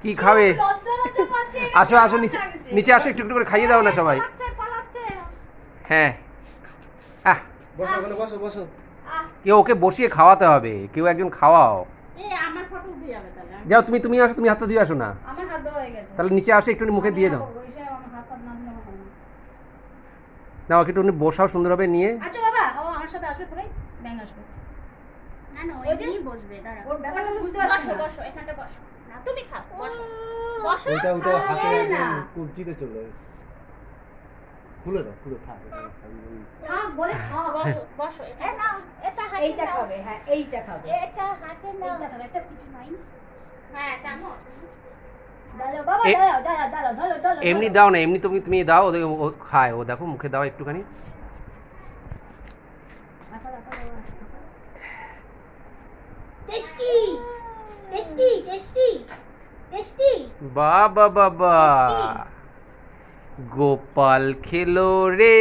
কি খাবে? আসো আসো, নিচে নিচে আসো, একটু একটু করে খাইয়ে দাও না সবাই। হ্যাঁ, আহ, বসো ওখানে, বসো বসো। কেউ ওকে বসিয়ে খাওয়াতে হবে, কেউ একজন খাওয়াও। আমার ফটো উঠে যাবে তাহলে। যাও তুমি, তুমি আসো, তুমি হাতটা দিয়ে আসো না। আমার হাত দেওয়া হয়ে গেছে। তাহলে নিচে আসো, একটু মুখে দিয়ে দাও। আমার হাত হাত নামলে হবে না। না, ওকে একটু বসাও সুন্দরভাবে নিয়ে। আচ্ছা বাবা, ও আমার সাথে আসবে থোড়াই, ব্যাং আসবে। না না, ওই দিনই বসবে, দাঁড়া। ওর ব্যাপারটা বুঝতে পারছিস না। বসো, এখানটা বসো। না তুমি খাও, বসো। বসো। ওইটা ওইটা হাতে না। কুচিতে চলে এসেছে। খুলে দাও, খুলে থাক। থাক বলে থাক। বসো, বসো। এ না, এটা হাতে এইটা খাবে, হ্যাঁ, এইটা খাবে। এটা হাতে না। এইটা খাবে, একটা কিছু নাই। হ্যাঁ, চামচ। দাও বাবা, দাও। এমনি দাও না, এমনি তুমি তুমি দাও, ও খায়, ও দেখো মুখে দাও একটুখানি। Tasty tasty tasty tasty. বাবা বাবা, গোপাল খেলো রে।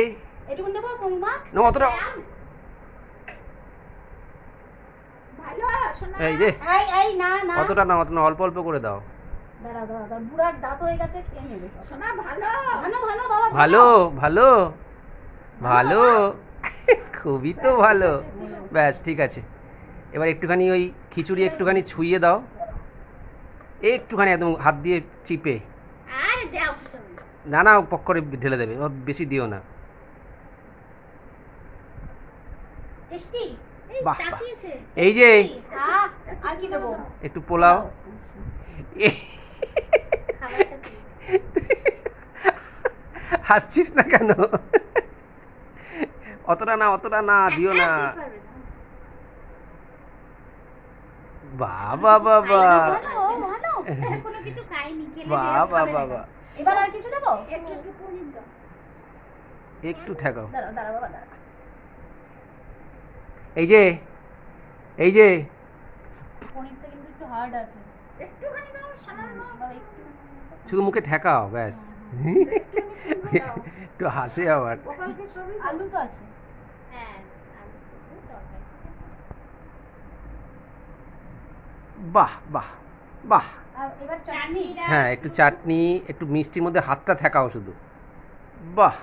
এটুকুন দেবো বৌমা? না, অতটা। ভালো শোনা। এই যে, এই না না, অতটা না, অতটা অল্প অল্প করে দাও। দাঁড়া, বুড়ার দাঁত হয়ে গেছে, খেয়ে নেবে শোনা। ভালো ভালো ভালো বাবা, ভালো ভালো ভালো, খুবই তো ভালো। ব্যাস ঠিক আছে, এবার একটুখানি ওই খিচুড়ি একটুখানি ছুঁয়ে দাও, একটুখানি একদম হাত দিয়ে চিপে। আরে দাও। না না, পক করে ঢেলে দেবে, ও বেশি দিও না। টেস্টি। বাহ, বাহ। এই যে আর কি দেবো? একটু পোলাও। হাসছিস না কেন? অতটা না, অতটা না, দিও না। বাবা বাবা, কোনো কিছু খাইনি, খেলে বাবা বাবা, এবার আর কিছু দেবো? একটু পনির দাও। একটু ঠেকাও। দাঁড়াও বাবা, দাঁড়াও। এই যে, এই যে, পনিরটা কিন্তু একটু হার্ড আছে, একটুখানি দাও, সামান্য বাবা, একটু। শুধু মুখে ঠেকাও, ব্যাস। একটু হাসে আবার। আলু তো আছে, হ্যাঁ বাহ বাহ বাহ। আর এবার চাটনি। হ্যাঁ, একটু চাটনি, একটু মিষ্টির মধ্যে হাতটা ঠেকাও শুধু। বাহ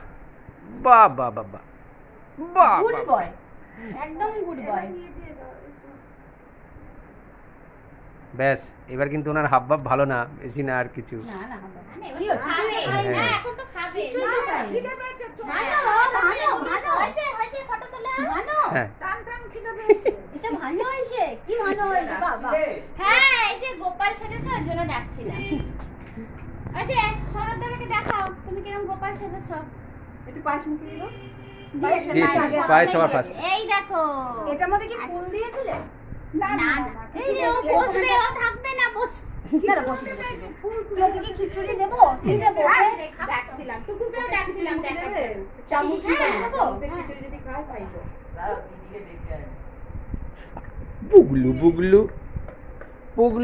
বাহ বাহ বাহ বাহ বাহ, গুড বাহ। বয়, একদম গুড বয়। ব্যাস, এবার কিন্তু ওনার হাবভাব ভালো না, বেশি না আর কিছু। না না, কি খাবে না, এখন তো খাবে। কিছুই তো খাবে। ভালো বাবা, ভালো হয়েছে, ফটো তোলা ভালো। হ্যাঁ, টান টান খিদে পেয়েছে। এটা ভালো হয়েছে, কি ভালো হয়েছে বাবা। হ্যাঁ, এই যে গোপাল সেজেছে, ওর জন্য ডাকছিলাম। এই যে সরদ দাদাকে দেখাও, তুমি কিরকম গোপাল সেজেছো। একটু পায়েস মুখে দিও। পায়েস সবার ফার্স্ট। এই দেখো, এটার মধ্যে কি ফুল দিয়েছিলে? না না, এই যে ও বসবে, ও থাকবে না, বসবে। না বসে ওকে কি খিচুড়ি দেবো? কি দেবো? ডাকছিলাম, টুকুকেও ডাকছিলাম, দেখাতে। চামচ দেবো? খিচুড়ি যদি খায় তাই তো। বুগলু বুগলু বুগলু।